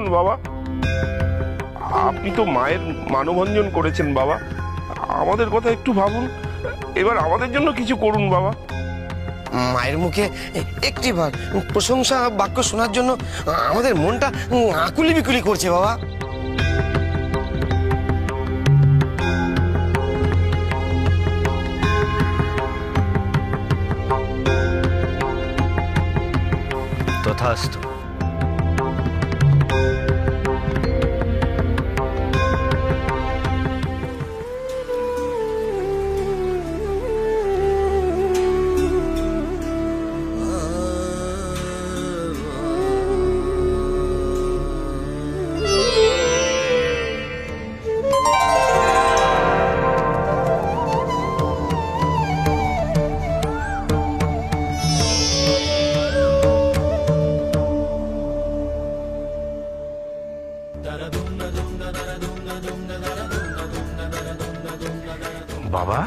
যান বাবা। আপনি তো মায়ের মানভঞ্জন করেছেন বাবা, আমাদের কথা একটু ভাবুন, এবার আমাদের জন্য কিছু করুন বাবা। মায়ের মুখে একটিবার প্রশংসা বাক্য শোনার জন্য আমাদের মনটা আকুলি বিকুলি করছে বাবা। তথাস্তু। বাবা,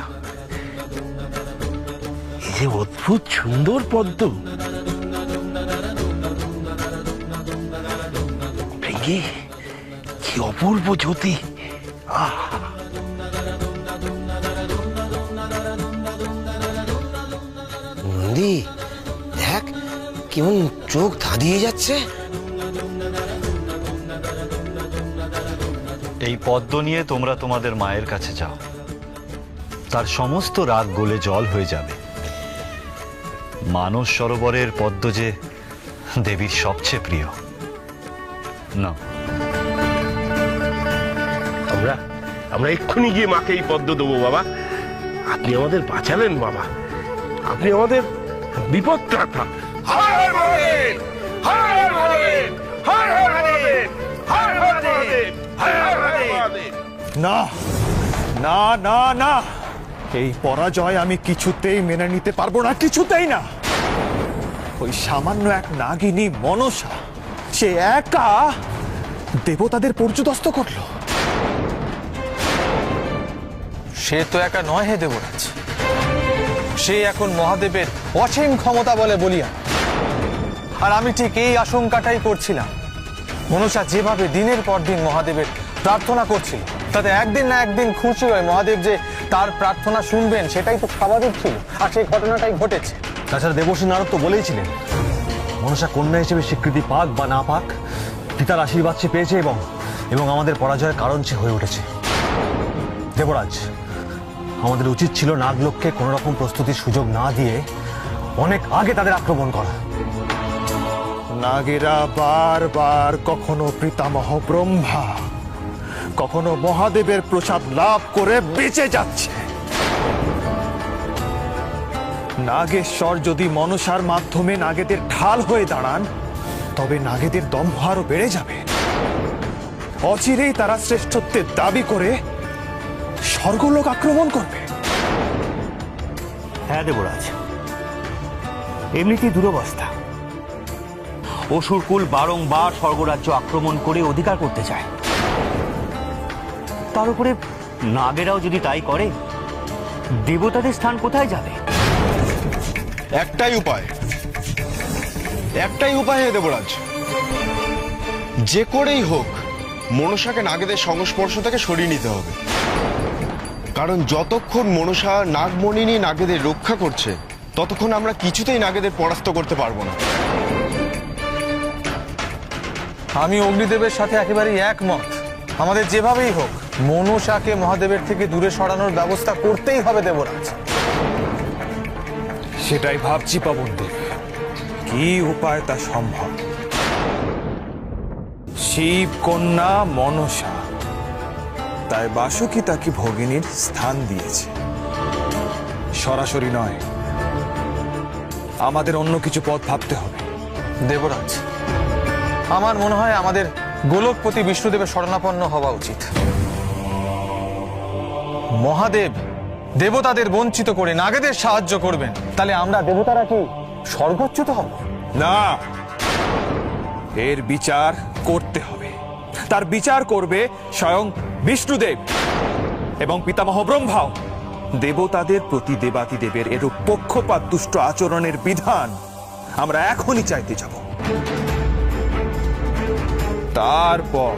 এই যে অদ্ভুত সুন্দর পদ্ম, ভেঙ্গি কি অপূর্ব জ্যোতি। নন্দী, দেখ কেমন চোখ ধাঁধিয়ে যাচ্ছে। এই পদ্ম নিয়ে তোমরা তোমাদের মায়ের কাছে যাও, তার সমস্ত রাগ গলে জল হয়ে যাবে। মানস সরোবরের পদ্ম যে দেবীর সবচেয়ে প্রিয়। না, আমরা এক্ষুনি গিয়ে মাকে এই পদ্ম দেবো বাবা। আপনি আমাদের বাঁচালেন বাবা, আপনি আমাদের বিপদ ত্রাতা। না না না না, এই পরাজয় আমি কিছুতেই মেনে নিতে পারবো না, কিছুতেই না। ওই সামান্য এক নাগিনী মনসা, সে একা দেবতাদের পর্যুদস্ত করলো। সে তো একা নয় হে দেবরাজ, সে এখন মহাদেবের অসীম ক্ষমতা বলে বলিয়া। আর আমি ঠিক এই আশঙ্কাটাই করছিলাম। মনসা যেভাবে দিনের পর দিন মহাদেবের প্রার্থনা করছিল, তাতে একদিন না একদিন খুশি হয়ে মহাদেব যে তার প্রার্থনা শুনবেন সেটাই তো স্বাভাবিক ছিল, আর সেই ঘটনাটাই ঘটেছে। তাছাড়া দেবর্ষী নারদ তো বলেইছিলেন, মনসা কন্যা হিসেবে স্বীকৃতি পাক বা না পাক, পিতার আশীর্বাদ সে পেয়েছে এবং আমাদের পরাজয়ের কারণ সে হয়ে উঠেছে। দেবরাজ, আমাদের উচিত ছিল নাগলোককে কোনো রকম প্রস্তুতির সুযোগ না দিয়ে অনেক আগে তাদের আক্রমণ করা। নাগেরা বারবার কখনো পিতামহ ব্রহ্মা, কখনো মহাদেবের প্রসাদ লাভ করে বেঁচে যাচ্ছে। নাগেশ্বর যদি মনসার মাধ্যমে নাগেদের ঢাল হয়ে দাঁড়ান, তবে নাগেদের দম্ভ আরো বেড়ে যাবে। অচিরেই তারা শ্রেষ্ঠত্বের দাবি করে স্বর্গলোক আক্রমণ করবে। হ্যাঁ দেবরাজ, এমনিতেই দুরবস্থা। অসুরকুল বারংবার স্বর্গরাজ্য আক্রমণ করে অধিকার করতে চায়, তার উপরে নাগেরাও যদি তাই করে, দেবতাদের স্থান কোথায় যাবে? একটাই উপায় হে দেবরাজ, যে করেই হোক মনসাকে নাগেদের সংস্পর্শ থেকে সরিয়ে নিতে হবে। কারণ যতক্ষণ মনসা নাগমণিনী নাগেদের রক্ষা করছে, ততক্ষণ আমরা কিছুতেই নাগেদের পরাস্ত করতে পারবো না। আমি অগ্নিদেবের সাথে একেবারেই একমত। আমাদের যেভাবেই হোক মনসাকে মহাদেবের থেকে দূরে সরানোর ব্যবস্থা করতেই হবে দেবরাজ। সেটাই ভাবছি পবনদেব, কি উপায় তা সম্ভব। শিব কন্যা মনসা, তাই বাসুকি তাকে ভগিনীর স্থান দিয়েছে, সরাসরি নয়। আমাদের অন্য কিছু পথ ভাবতে হবে। দেবরাজ, আমার মনে হয় আমাদের গোলকপতি বিষ্ণুদেবের শরণাপন্ন হওয়া উচিত। মহাদেব দেবতাদের বঞ্চিত করে নাগেদের সাহায্য করবেন, তাহলে আমরা দেবতারা কি স্বর্গচ্যুত হব? না, এর বিচার করতে হবে। তার বিচার করবে স্বয়ং বিষ্ণুদেব এবং পিতামহ ব্রহ্মাও। দেবতাদের প্রতি দেবাদিদেবের এরূপ পক্ষপাত দুষ্ট আচরণের বিধান আমরা এখনই চাইতে যাব। তারপর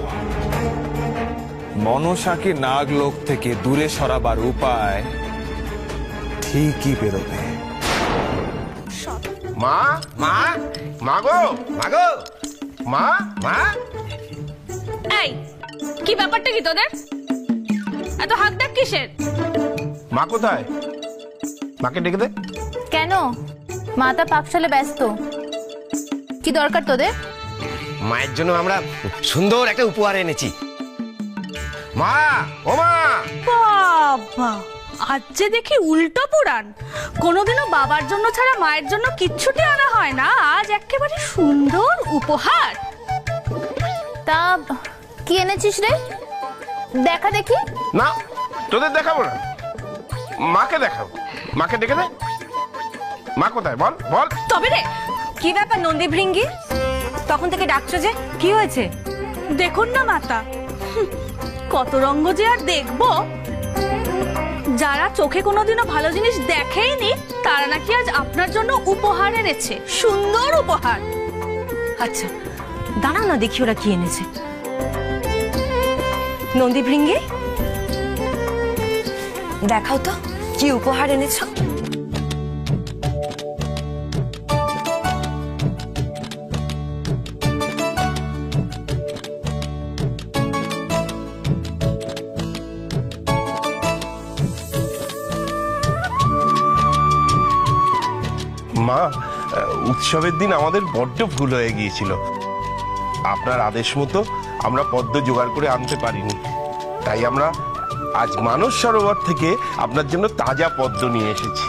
মনসাকে নাগলোক থেকে দূরে সরাবার উপায় ঠিকই বেরোবে। মা মা মা গো মা গো মা মা এই কি ব্যাপারটা কি তোদের এত হাক ডাক কিসের? মা কোথায়? মাকে ডেকে দে। কেন? মাতা পাকশালে ব্যস্ত। কি দরকার তোদের? মায়ের জন্য আমরা সুন্দর একটা উপহার এনেছি। মা ও মা, বাবা আজ যে দেখি উল্টো পুরাণ। কোনোদিনও বাবার জন্য ছাড়া মায়ের জন্য কিচ্ছুটি আনা হয় না, আজ একেবারে সুন্দর উপহার। তা কি এনেছিস রে? দেখা দেখি। না তোদের দেখাবো না, মাকে দেখাবো। মাকে ডেকে দে। মা কোথায় বল বল। তবে রে কি ব্যাপার নন্দী ভৃঙ্গি, তখন থেকে ডাকছো যে, কি হয়েছে? দেখুন না মাতা, কত রঙ্গ যে আর দেখবো। যারা চোখে কোনোদিনও ভালো জিনিস দেখেইনি তারা নাকি আজ আপনার জন্য উপহার এনেছে, সুন্দর উপহার। আচ্ছা দাঁড়াও না, দেখি ওরা কি এনেছে। নন্দী ভৃঙ্গি, দেখাও তো কি উপহার এনেছো। মা, উৎসবের দিন আমাদের বড্ড ভুল হয়ে গিয়েছিল। আপনার আদেশ মতো আমরা পদ্ম জোগাড় করে আনতে পারিনি, তাই আমরা আজ মানস সরোবর থেকে আপনার জন্য তাজা পদ্ম নিয়ে এসেছি।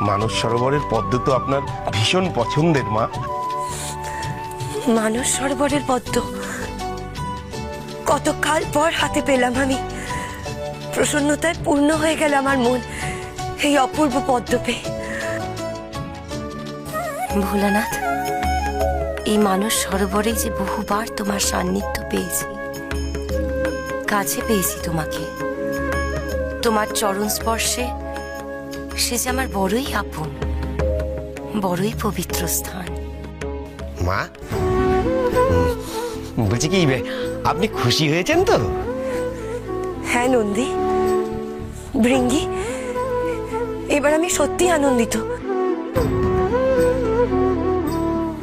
মানস সরোবরের পদ্ম তো আপনার ভীষণ পছন্দের মা। মানস সরোবরের পদ্ম কতকাল পর হাতে পেলাম আমি। প্রসন্নতায় পূর্ণ হয়ে গেল আমার মন এই অপূর্ব পদ্ম পেয়ে। ভোলানাথ, এই মানস সরোবরে যে বহুবার তোমার সান্নিধ্য পেয়েছি, কাছে পেয়েছি তোমাকে, তোমার চরণ স্পর্শে সে যে আমার বড়ই আপন, বড়ই পবিত্র স্থান। মা বলছি কি, আপনি খুশি হয়েছেন তো? হ্যাঁ নন্দী ভৃঙ্গি, এবার আমি সত্যি আনন্দিত।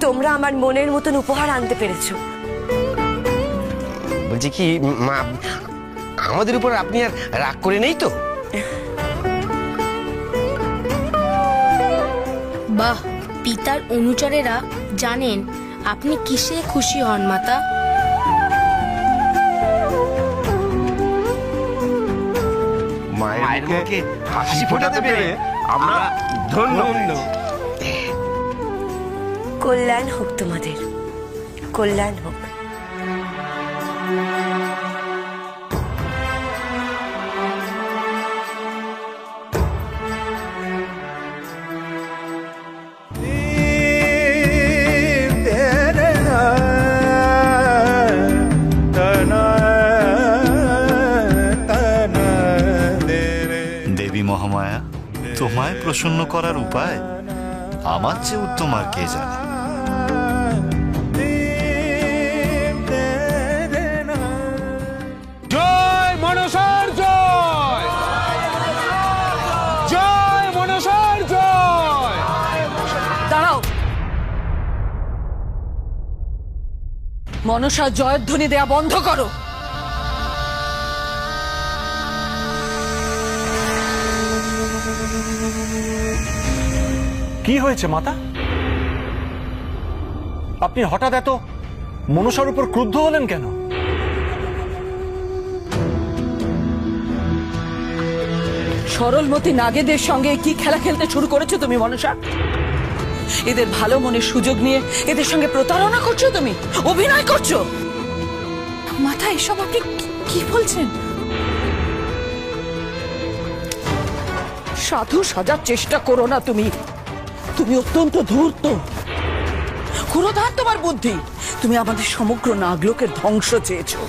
তোমরা আমার মনের মতন উপহার আনতে পেরেছো। বলছি কি মা, আমাদের উপর আপনি আর রাগ করে নেই তো? বাহ, পিতার অনুচরেরা জানেন আপনি কিসে খুশি হন মাতা। মায়ের মুখে হাসি ফোটাতে পেরে আমরা ধন্য। কল্যাণ হোক তোমাদের, কল্যাণ হোক। দেবী মহামায়া, তোমায় প্রসন্ন করার উপায় আমার চেয়ে উত্তম আর কে জানে। জয় মনসার জয়, জয় মনসার জয়। দাঁড়াও, মনসা জয়ধ্বনি দেয়া বন্ধ করো। কি হয়েছে মাতা? আপনি হঠাৎ এত মনসার উপর ক্রুদ্ধ হলেন কেন? সরলমতি নাগেদের সঙ্গে কি খেলা খেলতে শুরু করেছো তুমি মনসা? এদের ভালো মনের সুযোগ নিয়ে এদের সঙ্গে প্রতারণা করছো, তুমি অভিনয় করছো। মাথা, এসব আপনি কি বলছেন? সাধু সাজার চেষ্টা করো না তুমি। তুমি অত্যন্ত ধূর্ত, ক্ষুরধার তোমার বুদ্ধি। তুমি আমাদের সমগ্র নাগলোকের ধ্বংস চেয়েছো।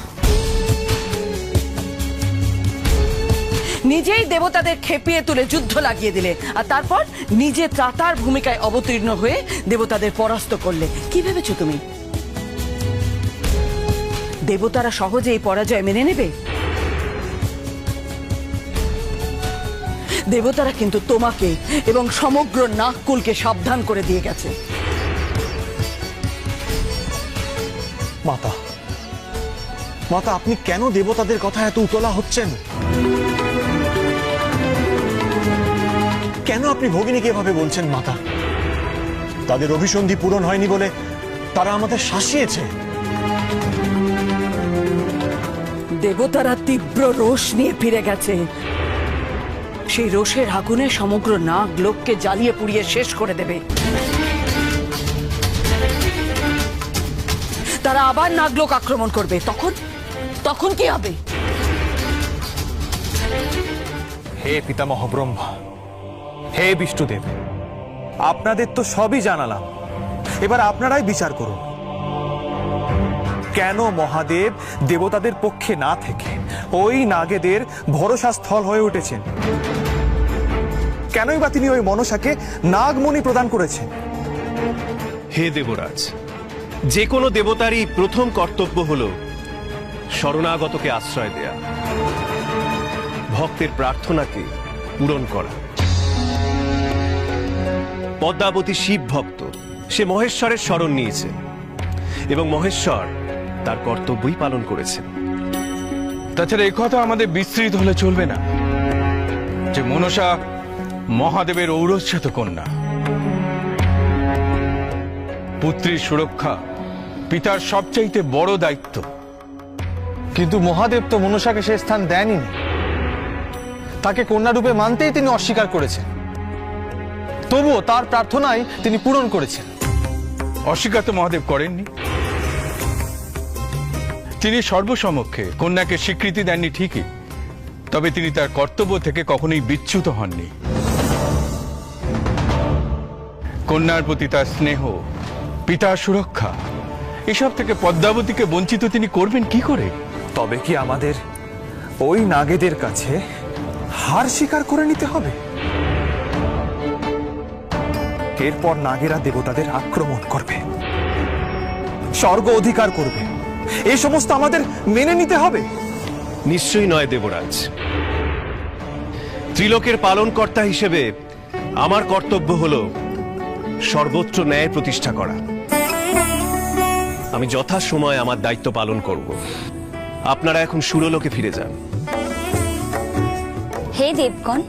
নিজেই দেবতাদের খেপিয়ে তুলে যুদ্ধ লাগিয়ে দিলে, আর তারপর নিজে ত্রাতার ভূমিকায় অবতীর্ণ হয়ে দেবতাদের পরাস্ত করলে। কি ভেবেছো তুমি? দেবতারা সহজে এই পরাজয় মেনে নেবে? দেবতারা কিন্তু তোমাকে এবং সমগ্র নাগকুলকে সাবধান করে দিয়ে গেছে। মাতা, মাতা, আপনি কেন দেবতাদের কথা এত উতলা হচ্ছেন? কেন আপনি ভগিনীকে এভাবে বলছেন মাতা? তাদের অভিসন্ধি পূরণ হয়নি বলে তারা আমাদের শাসিয়েছে। দেবতারা তীব্র রোষ নিয়ে ফিরে গেছে। সেই রোষের আগুনে সমগ্র নাগ লোককে জ্বালিয়ে পুড়িয়ে শেষ করে দেবে। তারা আবার নাগলোক আক্রমণ করবে। তখন কি হবে? হে পিতামহ ব্রহ্মা, হে বিষ্ণুদেব, আপনাদের তো সবই জানালাম, এবার আপনারাই বিচার করুন। কেন মহাদেব দেবতাদের পক্ষে না থেকে ওই নাগেদের ভরসা স্থল হয়ে উঠেছেন? কেনই বা তিনি ওই মনসাকে নাগমণি প্রদান করেছেন? হে দেবরাজ, যে কোনো দেবতারই প্রথম কর্তব্য হল শরণাগতকে আশ্রয় দেয়া, ভক্তের প্রার্থনাকে পূরণ করা। পদ্মাবতী শিব ভক্ত, সে মহেশ্বরের শরণ নিয়েছে এবং মহেশ্বর তার কর্তব্যই পালন করেছেন। তাছাড়া এই কথা আমাদের বিস্তৃত হলে চলবে না যে মনসা মহাদেবের ঔরস্যাত কন্যা। পুত্রীর সুরক্ষা পিতার সবচাইতে বড় দায়িত্ব। কিন্তু মহাদেব তো মনসাকে সে স্থান দেনই, তাকে কন্যারূপে মানতেই তিনি অস্বীকার করেছেন। তবুও তার প্রার্থনাই তিনি পূরণ করেছেন। অস্বীকার তো মহাদেব করেননি। তিনি সর্বসমক্ষে কন্যাকে স্বীকৃতি দেননি ঠিকই, তবে তিনি তার কর্তব্য থেকে কখনোই বিচ্যুত হননি। কন্যার প্রতি তার স্নেহ, পিতার সুরক্ষা, এসব থেকে পদ্মাবতীকে বঞ্চিত তিনি করবেন কি করে? তবে কি আমাদের ওই নাগেদের কাছে হার স্বীকার করে নিতে হবে? এরপর নাগেরা দেবতাদের আক্রমণ করবে, স্বর্গ অধিকার করবে, এই সমস্ত আমাদের মেনে নিতে হবে? নিশ্চয়ই নয় দেবরাজ। ত্রিলোকের পালনকর্তা হিসেবে আমার কর্তব্য হল সর্বত্র ন্যায় প্রতিষ্ঠা করা। আমি যথাসময়ে আমার দায়িত্ব পালন করব। আপনারা এখন সুরলোকে ফিরে যান। হে দেবগণ,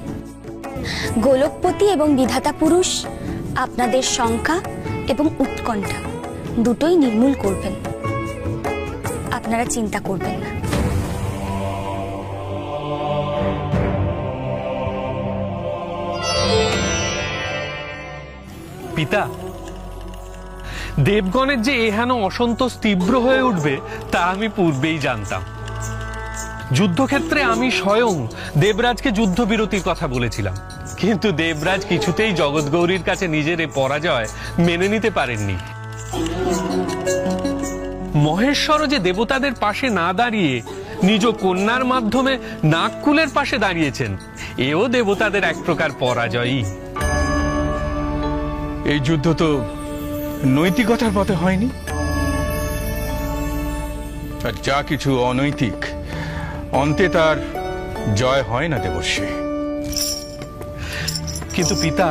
গোলকপতি এবং বিধাতা পুরুষ আপনাদের শঙ্কা এবং উৎকণ্ঠা দুটোই নির্মূল করবেন। আপনারা চিন্তা করবেন না। পিতা, দেবগণের যে এহেন অসন্তোষ তীব্র হয়ে উঠবে তা আমি পূর্বেই জানতাম। যুদ্ধক্ষেত্রে আমি স্বয়ং দেবরাজকে যুদ্ধবিরতির কথা বলেছিলাম, কিন্তু দেবরাজ কিছুতেই জগৎগৌরীর কাছে নিজের এ পরাজয় মেনে নিতে পারেননি। মহেশ্বরও যে দেবতাদের পাশে না দাঁড়িয়ে নিজ কন্যার মাধ্যমে নাগকুলের পাশে দাঁড়িয়েছেন, এও দেবতাদের এক প্রকার পরাজয়ই। এই যুদ্ধ তো নৈতিকতার পথে হয়নি, আর যা কিছু অনৈতিক অন্তে তার জয় হয় না দেবর্ষি। কিন্তু পিতা,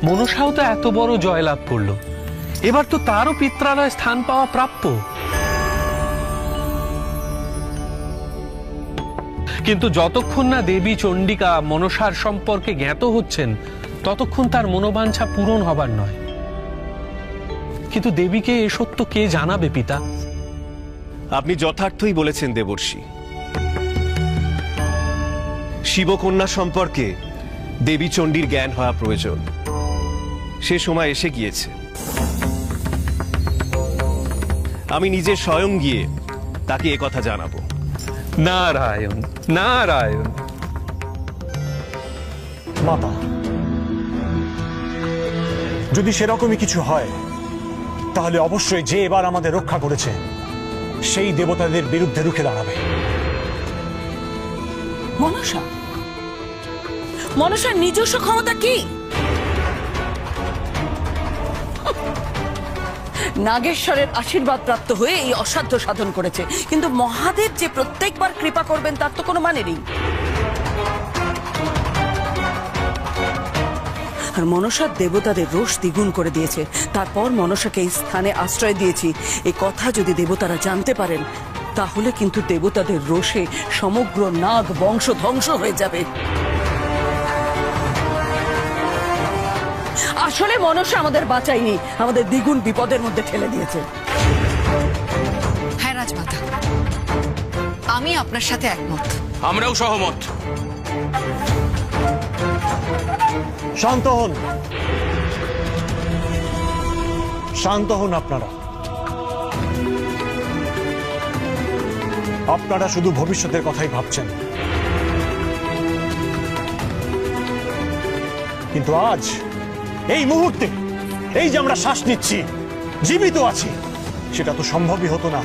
মনসাও তো এত বড় জয় লাভ করলো, এবার তো তারও পিত্রালয়ে স্থান পাওয়া প্রাপ্য। কিন্তু যতক্ষণ না দেবী চণ্ডিকা মনসার সম্পর্কে জ্ঞাত হচ্ছেন ততক্ষণ তার মনোবাঞ্ছা পূরণ হবার নয়। কিন্তু দেবীকে এ সত্য কে জানাবে পিতা? আপনি যথার্থই বলেছেন দেবর্ষি। শিবকন্যা সম্পর্কে দেবী চণ্ডীর জ্ঞান হওয়া প্রয়োজন। সে সময় এসে গিয়েছে। আমি নিজে স্বয়ং গিয়ে তাকে একথা জানাবো। নারায়ণ নারায়ণ। মাতা, যদি সেরকমই কিছু হয় তাহলে অবশ্যই যে এবার আমাদের রক্ষা করেছে সেই দেবতাদের বিরুদ্ধে রুখে দাঁড়াবে। মনসার নিজস্ব ক্ষমতা কি? নাগেশ্বরের আশীর্বাদ প্রাপ্ত হয়ে এই অসাধ্য সাধন করেছে, কিন্তু মহাদেব যে প্রত্যেকবার কৃপা করবেন তার তো কোনো মানে নেই। আর মনসার দেবতাদের রোষ দ্বিগুণ করে দিয়েছে। তারপর মনসাকে এই স্থানে আশ্রয় দিয়েছি, এই কথা যদি দেবতারা জানতে পারেন তাহলে কিন্তু দেবতাদের রোষে সমগ্র নাগ বংশ ধ্বংস হয়ে যাবে। আসলে মনসা আমাদের বাঁচায়নি, আমাদের দ্বিগুণ বিপদের মধ্যে ঠেলে দিয়েছে। হ্যাঁ রাজমাতা, আমি আপনার সাথে একমত। আমরাও সহমত। শান্ত হন, শান্ত হন। আপনারা শুধু ভবিষ্যতের কথাই ভাবছেন, কিন্তু আজ এই মুহূর্তে এই যে আমরা শ্বাস নিচ্ছি, জীবিত আছি, সেটা তো সম্ভবই হতো না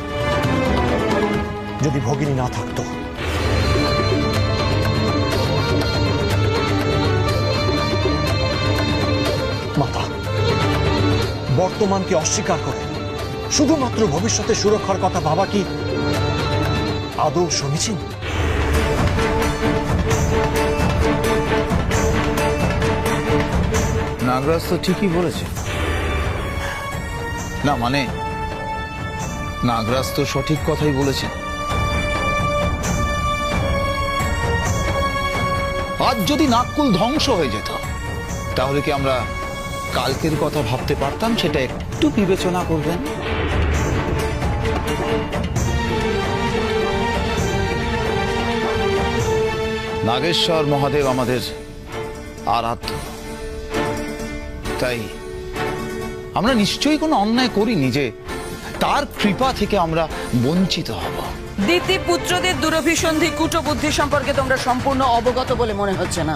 যদি ভগিনী না থাকতো। মাতা, বর্তমানকে অস্বীকার করে শুধুমাত্র ভবিষ্যতের সুরক্ষার কথা ভাবা কি আদৌ সমীচীন? নাগরাজ তো ঠিকই বলেছে। না মানে নাগরাজ তো সঠিক কথাই বলেছে। আজ যদি নাগকুল ধ্বংস হয়ে যেত তাহলে কি আমরা কালকের কথা ভাবতে পারতাম? সেটা একটু বিবেচনা করবেন। নাগেশ্বর মহাদেব আমাদের আরাধ্য, তাই আমরা নিশ্চয়ই কোনো অন্যায় করিনি যে তার কৃপা থেকে আমরা বঞ্চিত হব। দিতি পুত্রদের দুরভিসন্ধি কুটবুদ্ধি সম্পর্কে তোমরা সম্পূর্ণ অবগত বলে মনে হচ্ছে না।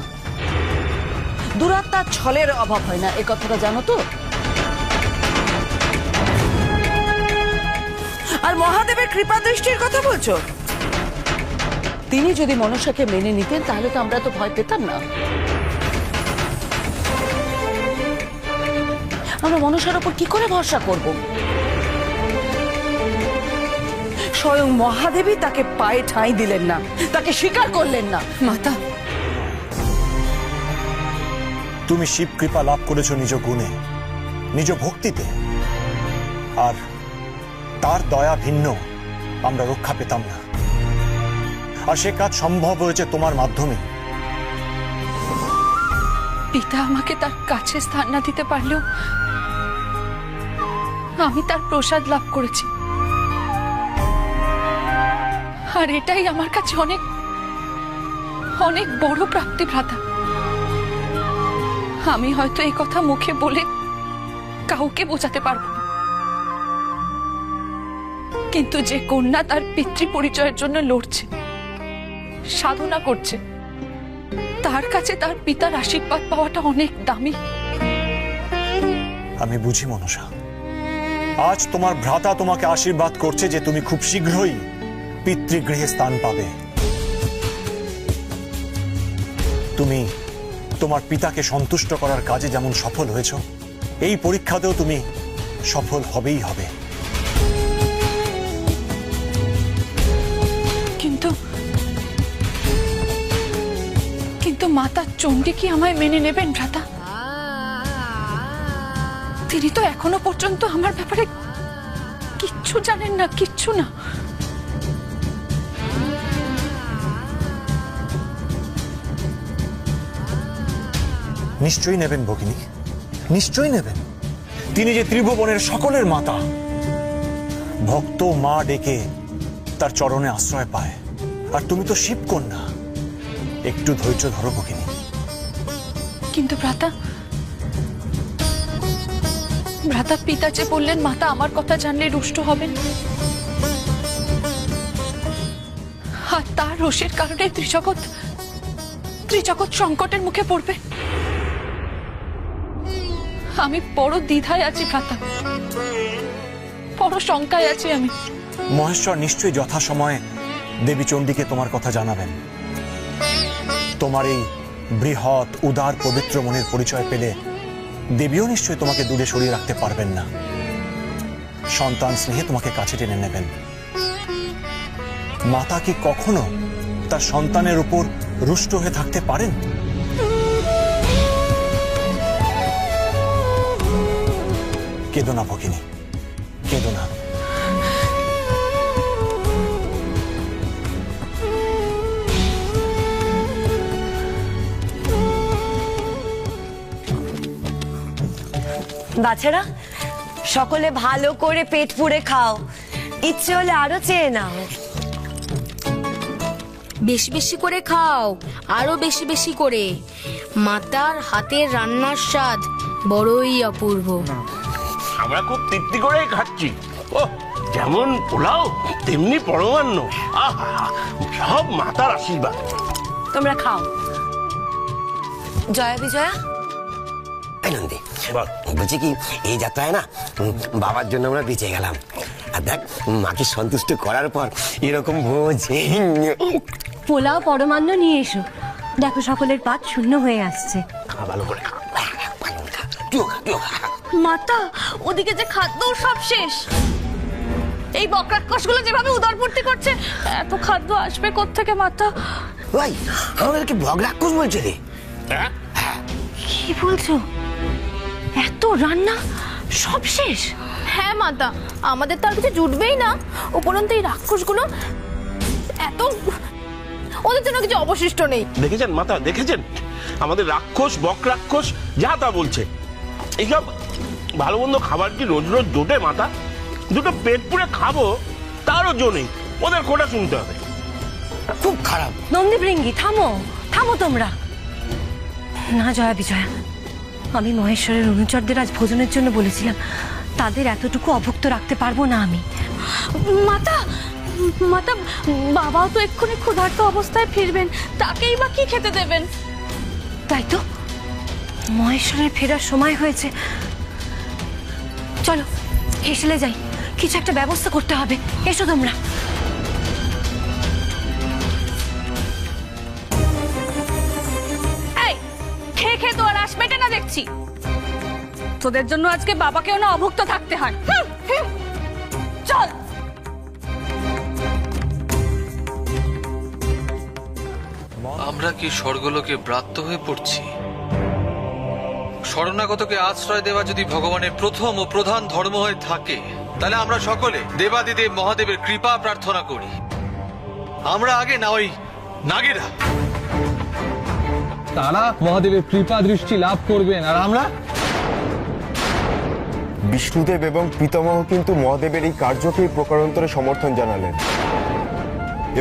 দুরাত্মার ছলের অভাব হয় না, এ কথাটা জানো তো? আর মহাদেবের কৃপা দৃষ্টির কথা বলছো? তিনি যদি মনসাকে মেনে নিতেন তাহলে তো আমরা তো ভয় পেতাম না। আমরা মনসার উপর কি করে ভরসা করব? স্বয়ং মহাদেবী তাকে পায়ে ঠাঁই দিলেন না, তাকে স্বীকার করলেন না। মাতা, তুমি শিব কৃপা লাভ করেছো নিজ গুণে, নিজ ভক্তিতে, আর তার দয়া ভিন্ন আমরা রক্ষা পেতাম না। আর সে কাজ সম্ভব হয়েছে তোমার মাধ্যমে। পিতা আমাকে তার কাছে স্থান না দিতে পারলেও আমি তার প্রসাদ লাভ করেছি, আর এটাই আমার কাছে অনেক অনেক বড় প্রাপ্তি ভ্রাতা। আমি হয়তো এই কথা মুখে বলে কাউকে বোঝাতে পারবো না, কিন্তু যে কন্যা তার পিতৃ পরিচয়ের জন্য লড়ছে, সাধনা করছে, তার কাছে তার পিতার আশীর্বাদ পাওয়াটা অনেক দামি। আমি বুঝি মনসা, আজ তোমার ভ্রাতা তোমাকে আশীর্বাদ করছে যে তুমি খুব শীঘ্রই পিতৃগৃহে স্থান পাবে। তুমি তোমার পিতাকে সন্তুষ্ট করার কাজে যেমন সফল হয়েছ, এই পরীক্ষাতেও তুমি সফল হবেই হবে। কিন্তু কিন্তু মাতা চণ্ডী কি আমায় মেনে নেবেন ভ্রাতা? তিনি তো এখনো পর্যন্ত আমার ব্যাপারে কিচ্ছু জানেন না, কিচ্ছু না। নিশ্চয়ই নেবেন ভগিনী, নিশ্চয়ই নেবেন। তিনি যে ত্রিভুবনের সকলের মাতা, ভক্ত মা ডেকে তার চরণে আশ্রয় পায়, আর তুমি তো শিব কন্যা। একটু ধৈর্য ধরো ভগিনী। কিন্তু ভ্রাতা ভ্রাতা পিতা যে বললেন মাতা আমার কথা জানলে রুষ্ট হবেন, আর তার রোষের কারণে ত্রিজগৎ সংকটের মুখে পড়বে। আমি বড় দ্বিধায় আছি ভ্রাতা, বড় শঙ্কায় আছি আমি। মহেশ্বর নিশ্চয়ই যথাসময়ে দেবী চণ্ডীকে তোমার কথা জানাবেন। তোমার এই বৃহৎ উদার পবিত্র মনের পরিচয় পেলে দেবীও নিশ্চয়ই তোমাকে দূরে সরিয়ে রাখতে পারবেন না। সন্তান স্নেহে তোমাকে কাছে টেনে নেবেন। মাতা কি কখনো তার সন্তানের উপর রুষ্ট হয়ে থাকতে পারেন? কেঁদো না ভগিনী, কেঁদো না। বাচ্চারা সকলে ভালো করে পেট পুড়ে খাও, ইচ্ছে হলে আরো চেয়ে নাও। বেশি বেশি করে খাও, আরো বেশি বেশি করে। মাতার হাতের রান্নার স্বাদ বড়ই অপূর্ব। আমরা খুব তৃপ্তি করেই খাচ্ছি। ও যেমন পোলাও তেমনি পরমান্ন, আহা সব মাতার আশীর্বাদ। তোমরা খাও। জয়া বিজয়া, নন্দী বলছি কি, এই যাত্রায় না বাবার জন্য আমরা বেঁচে গেলাম। আর দেখ, মাকে সন্তুষ্ট করার পর এরকম ভোজ। পোলাও পরমান্ন নিয়ে এসো, দেখো সকলের পাত শূন্য হয়ে আসছে। ভালো করে খা। মাতা, ওদিকে যে খাদ্য সব শেষ। এই বকরাক্ষসগুলো যেভাবে উদরপূর্তি করছে, এত খাদ্য আসবে কোত্থেকে মাতা? ভাই, আমাদেরকে বকরাক্ষস বলছে রে? কি বলছো? এত রান্না সব শেষ? হ্যাঁ মাতা, আমাদের তো আর কিছু জুটবেই না। উপরন্তু এই রাক্ষসগুলো এত, ওদের জন্য কিছু অবশিষ্ট নেই। দেখেছেন মাতা, দেখেছেন আমাদের রাক্ষস বকরাক্ষস যা তা বলছে। এইসব ভালো মন্দ খাবার কি রোজ রোজ জোটে মাতা? দুটো পেট পুড়ে খাবো তারও জো নেই, ওদের কোটা শুনতে হবে। খুব খারাপ। নন্দী ভৃঙ্গি, থামো থামো তোমরা। না জয়া বিজয়া, আমি মহেশ্বরের অনুচরদের আজ ভোজনের জন্য বলেছিলাম, তাদের এতটুকু অভুক্ত রাখতে পারবো না আমি। মাতা, মাতা, বাবাও তো এক্ষুনি ক্ষুধার্ত অবস্থায় ফিরবেন, তাকেই বা কি খেতে দেবেন? তাই তো, মহেশ্বরের ফেরার সময় হয়েছে। চলো হেসেলে যাই, কিছু একটা ব্যবস্থা করতে হবে। এসো তোমরা। এই খেয়ে খেয়ে তো আর আস মেটে না দেখছি। তোদের জন্য আজকে বাবাকেও না অভুক্ত থাকতে হয়। চল। আমরা কি স্বর্গলোকে ব্রাত্য হয়ে পড়ছি? শরণাগতকে আশ্রয় দেওয়া যদি ভগবানের প্রথম ও প্রধান ধর্ম হয়ে থাকে, তাহলে আমরা সকলে দেবাদিদেব মহাদেবের কৃপা প্রার্থনা করি। আমরা আগে না ওই নাগেরা। তারা মহাদেবের কৃপা দৃষ্টি লাভ করবেন, আর আমরা? বিষ্ণুদেব এবং পিতামহ কিন্তু মহাদেবের এই কার্যকেই প্রকারান্তরে সমর্থন জানালেন,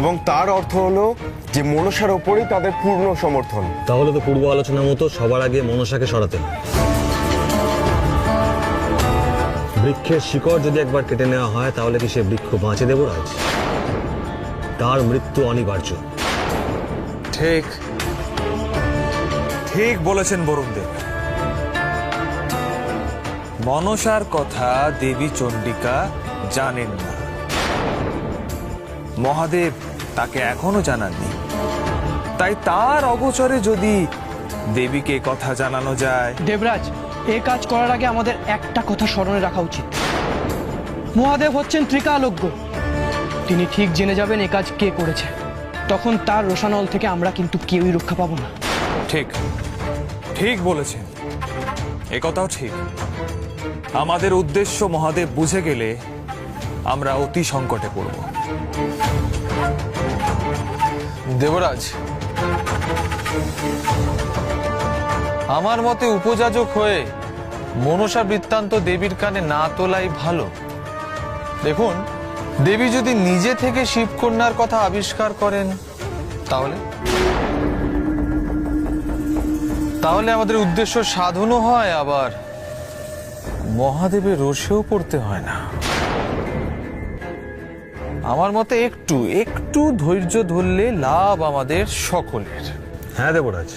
এবং তার অর্থ হলো যে মনসার ওপরেই তাদের পূর্ণ সমর্থন। তাহলে তো পূর্ব আলোচনার মতো সবার আগে মনসাকে সরাতে হবে। বৃক্ষের শিকড় যদি একবার কেটে নেওয়া হয়, তাহলে কি সে বৃক্ষ বাঁচে দেবরাজ? তার মৃত্যু অনিবার্য। ঠিক ঠিক বলেছেন বরুণদেব। মনসার কথা দেবী চণ্ডিকা জানেন না, মহাদেব তাকে এখনো জানাননি। তাই তার অগোচরে যদি দেবীকে কথা জানানো যায়। দেবরাজ, এই কাজ করার আগে আমাদের একটা কথা স্মরণে রাখা উচিত। মহাদেব হচ্ছেন ত্রিকালজ্ঞ, তিনি ঠিক জেনে যাবেন এ কাজ কে করেছে। তখন তার রোষানল থেকে আমরা কিন্তু কেউই রক্ষা পাবো না। ঠিক ঠিক বলেছেন, এ কথাও ঠিক। আমাদের উদ্দেশ্য মহাদেব বুঝে গেলে আমরা অতি সংকটে পড়ব। দেবরাজ, আমার মতে উপযাজক হয়ে মনসা বৃত্তান্ত দেবীর কানে না তোলাই ভালো। দেখুন, দেবী যদি নিজে থেকে শিবকন্যার কথা আবিষ্কার করেন, তাহলে তাহলে আমাদের উদ্দেশ্য সাধনও হয়, আবার মহাদেবের রোষেও পড়তে হয় না। আমার মতে একটু একটু ধৈর্য ধরলে লাভ আমাদের সকলের। হ্যাঁ দেবরাজ,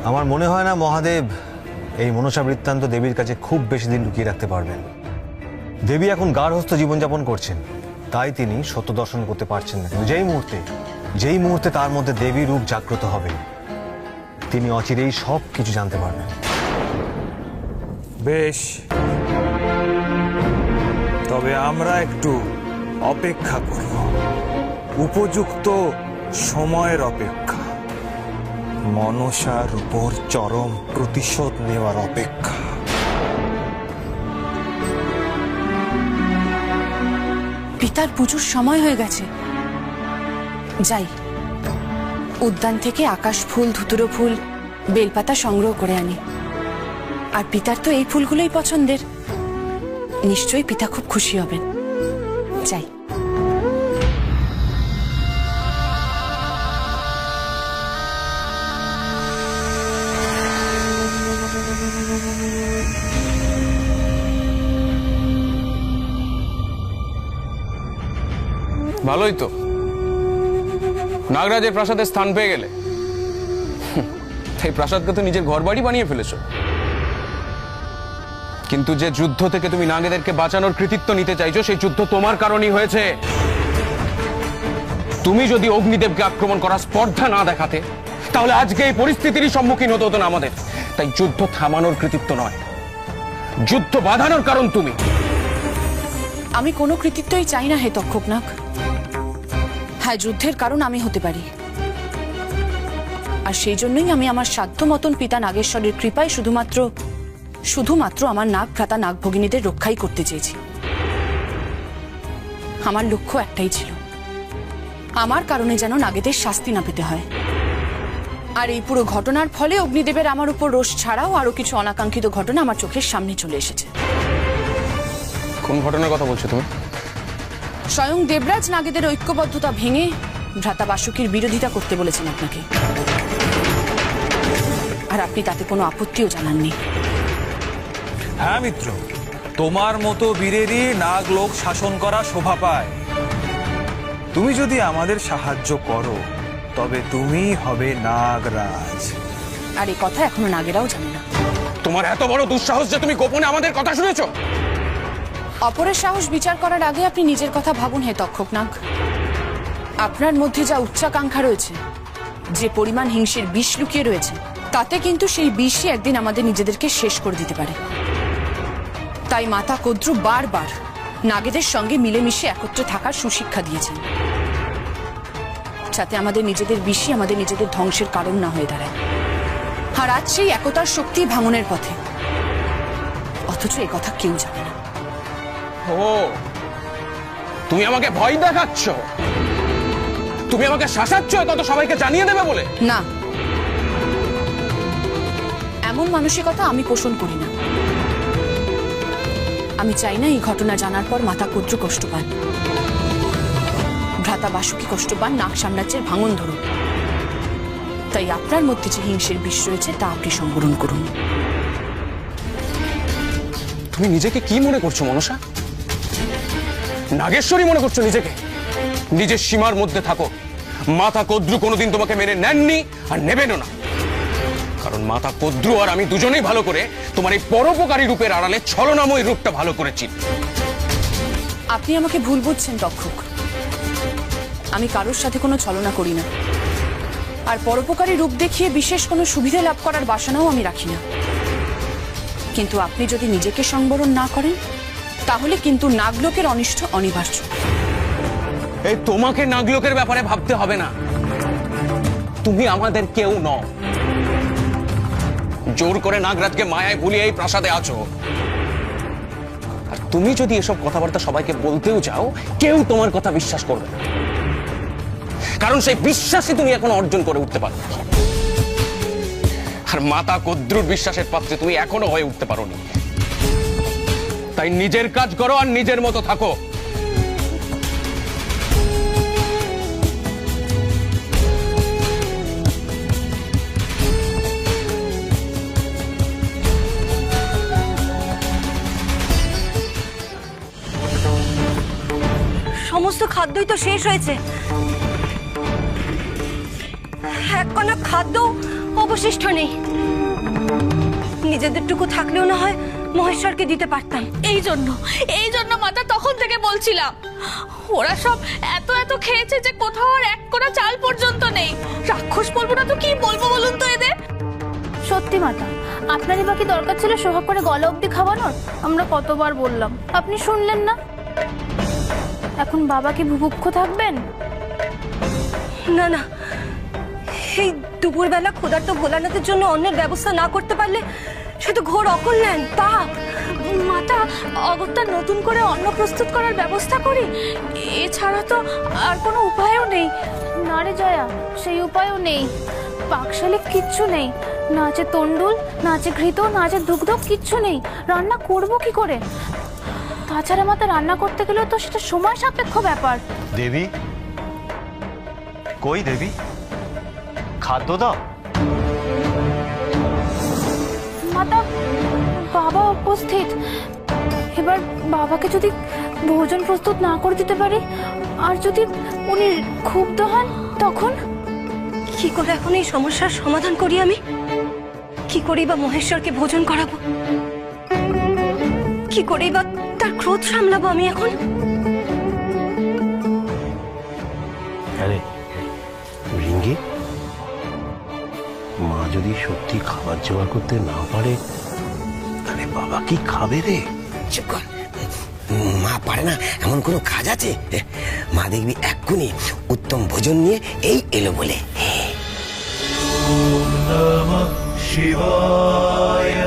আমার মনে হয় না মহাদেব এই মনসা বৃত্তান্ত দেবীর কাছে খুব বেশি দিন লুকিয়ে রাখতে পারবেন। দেবী এখন গার্হস্থ্য জীবনযাপন করছেন, তাই তিনি সত্য দর্শন করতে পারছেন না। কিন্তু যেই মুহূর্তে তার মধ্যে দেবী রূপ জাগ্রত হবে, তিনি অচিরেই সব কিছু জানতে পারবেন। বেশ, তবে আমরা একটু অপেক্ষা করব, উপযুক্ত সময়ের অপেক্ষা, মনসার উপর চরম প্রতিশোধ নেওয়ার অপেক্ষা। পিতার পুজোর সময় হয়ে গেছে, যাই উদ্যান থেকে আকাশ ফুল, ধুতুরো ফুল, বেলপাতা সংগ্রহ করে আনি। আর পিতার তো এই ফুলগুলোই পছন্দের, নিশ্চয়ই পিতা খুব খুশি হবেন। যাই। ভালোই তো, নাগরাজের প্রাসাদে স্থান পেয়ে গেলে। এই প্রাসাদকে তো নিজের ঘর বাড়ি বানিয়ে ফেলেছো। কিন্তু যে যুদ্ধ থেকে তুমি নাগেদেরকে বাঁচানোর কৃতিত্ব নিতে চাইছো, সেই যুদ্ধ তোমার কারণেই হয়েছে। তুমি যদি অগ্নিদেবকে আক্রমণ করার স্পর্ধা না দেখাতে, তাহলে আজকে এই পরিস্থিতিরই সম্মুখীন হতে হতো না আমাদের। তাই যুদ্ধ থামানোর কৃতিত্ব নয়, যুদ্ধ বাঁধানোর কারণ তুমি। আমি কোনো কৃতিত্বই চাই না হে তক্ষকনাগ। হ্যাঁ, যুদ্ধের কারণ আমি হতে পারি, আর সেই জন্যই আমি আমার সাধ্য মতন পিতা নাগেশ্বরের কৃপায় শুধুমাত্র আমার নাগ ভ্রাতা নাগ ভগিনীদের রক্ষাই করতে চেয়েছি। আমার লক্ষ্য একটাই ছিল, আমার কারণে যেন নাগেদের শাস্তি না পেতে হয়। আর এই পুরো ঘটনার ফলে অগ্নিদেবের আমার উপর রোষ ছাড়াও আরো কিছু অনাকাঙ্ক্ষিত ঘটনা আমার চোখের সামনে চলে এসেছে। কোন ঘটনার কথা বলছো তুমি? স্বয়ং দেবরাজ নাগেদের ঐক্যবদ্ধতা ভেঙে ভ্রাতা বাসুকীর বিরোধিতা করতে বলেছেন আপনাকে, আর আপনি তাতে কোনো আপত্তিও জানাননি। হ্যাঁ মিত্র, তোমার মতো বীরেরই নাগলোক শাসন করা শোভা পায়। তুমি যদি আমাদের সাহায্য করো, তবে তুমি হবে নাগরাজ। আর এই কথা এখনো নাগেরাও জানে না। তোমার এত বড় দুঃসাহস যে তুমি গোপনে আমাদের কথা শুনেছো? অপরের সাহস বিচার করার আগে আপনি নিজের কথা ভাবুন হে তক্ষকনাগ। আপনার মধ্যে যা উচ্চাকাঙ্ক্ষা রয়েছে, যে পরিমাণ হিংসের বিষ লুকিয়ে রয়েছে, তাতে কিন্তু সেই বিষই একদিন আমাদের নিজেদেরকে শেষ করে দিতে পারে। তাই মাতা কদ্রু বারবার নাগেদের সঙ্গে মিলেমিশে একত্রে থাকার সুশিক্ষা দিয়েছেন, যাতে আমাদের নিজেদের বিষই আমাদের নিজেদের ধ্বংসের কারণ না হয়ে দাঁড়ায়। আর আজ সেই একতার শক্তি ভাঙনের পথে, অথচ এ কথা কেউ জানে না। ও, তুমি আমাকে ভয় দেখাচ্ছ? তুমি আমাকে শাসাচ্ছ কথা সবাইকে জানিয়ে দেবে বলে? না, এমন মানসিকতা আমি পোষণ করি না। আমি চাই না এই ঘটনা জানার পর মাতা কদ্রু কষ্ট পান, ভ্রাতা বাসুকী কষ্ট পান, নাগ সাম্রাজ্যের ভাঙন ধরুন। তাই আপনার মধ্যে যে হিংসের বিষ রয়েছে তা আপনি সংবরণ করুন। তুমি নিজেকে কি মনে করছো মনসা? নাগেশ্বরী মনে করছো নিজেকে? নিজের সীমার মধ্যে থাকো। মাতা কদ্রু কোনোদিন তোমাকে মেনে নেননি আর নেবেনও না, কারণ মাতা কদ্রু আর আমি দুজনেই ভালো করে তোমার এই পরোপকারী রূপের আড়ালে ছলনাময় রূপটা ভালো করেছি। আপনি আমাকে ভুল বুঝছেন তক্ষক। আমি কারোর সাথে কোনো ছলনা করি না, আর পরোপকারী রূপ দেখিয়ে বিশেষ কোনো সুবিধা লাভ করার বাসনাও আমি রাখি না। কিন্তু আপনি যদি নিজেকে সংবরণ না করেন, তাহলে কিন্তু নাগলোকের অনিষ্ট অনিবার্য। এই তোমাকে নাগলোকের ব্যাপারে ভাবতে হবে না, তুমি আমাদের কেউ নও। জোর করে নাগরাজকে মায়ায় ভুলিয়ে এই প্রাসাদে আছো। আর তুমি যদি এসব কথাবার্তা সবাইকে বলতেও যাও, কেউ তোমার কথা বিশ্বাস করবে না, কারণ সেই বিশ্বাসই তুমি এখন অর্জন করে উঠতে পারো। আর মাতা কদ্রুর বিশ্বাসের পাত্রে তুমি এখনো হয়ে উঠতে পারোনি। তাই নিজের কাজ করো আর নিজের মতো থাকো। সমস্ত খাদ্যই তো শেষ হয়েছে, এক কণা খাদ্য অবশিষ্ট নেই। নিজেদেরটুকু থাকলেও না হয় মহেশ্বরকে দিতে পারতাম। এই জন্য মাতা তখন থেকে বলছিলাম, ওরা সব এত খেয়েছে যে কোথাও আর এক কোণা চাল পর্যন্ত নেই। রাক্ষস বলবো না তো কি বলবো বলুন তো এদের? সত্যি মাতা, আপনারই বাকি দরকার ছিল সোহাগ করে গলা অব্দি খাওয়ানোর? আমরা কতবার বললাম, আপনি শুনলেন না। এখন বাবা কি ভুভুক্ষ থাকবেন? না না, এই দুপুরবেলা ক্ষুধার্ত ভোলানাথের জন্য অন্যের ব্যবস্থা না করতে পারলে সে তো ঘোর অকল্যাণ, পাপ। মাতা, অগত্যা নতুন করে অন্ন প্রস্তুত করার ব্যবস্থা করি, এছাড়া তো আর কোনো উপায়ও নেই। না রে জয়া, সেই উপায়ও নেই। পাকশালে কিচ্ছু নেই, না আছে তন্ডুল, না আছে ঘৃত, না আছে দুগ্ধ, কিচ্ছু নেই। রান্না করব কি করে? তাছাড়া মাতা, রান্না করতে গেলেও তো সেটা সময় সাপেক্ষ ব্যাপার। দেবী কই? দেবী, খাদ্য দাও। মাতা, বাবা উপস্থিত। এবার বাবাকে যদি ভোজন প্রস্তুত না করে দিতে পারি, আর যদি উনি ক্ষুব্ধ হন, তখন কি করে এখন এই সমস্যার সমাধান করি আমি? কি করেই বা মহেশ্বরকে ভোজন করাবো? কি করেই বা তার ক্রোধ সামলাবো আমি এখন? আরে রিঙ্গি, মা যদি সত্যি খাবার জোগাড় করতে না পারে, তাহলে বাবা কি খাবে রে? চুপ কর, মা পারে না এমন কোনো কাজ আছে? মা দেখবি এক্ষুনি উত্তম ভোজন নিয়ে এই এলো বলে। ওম নমঃ শিবায়,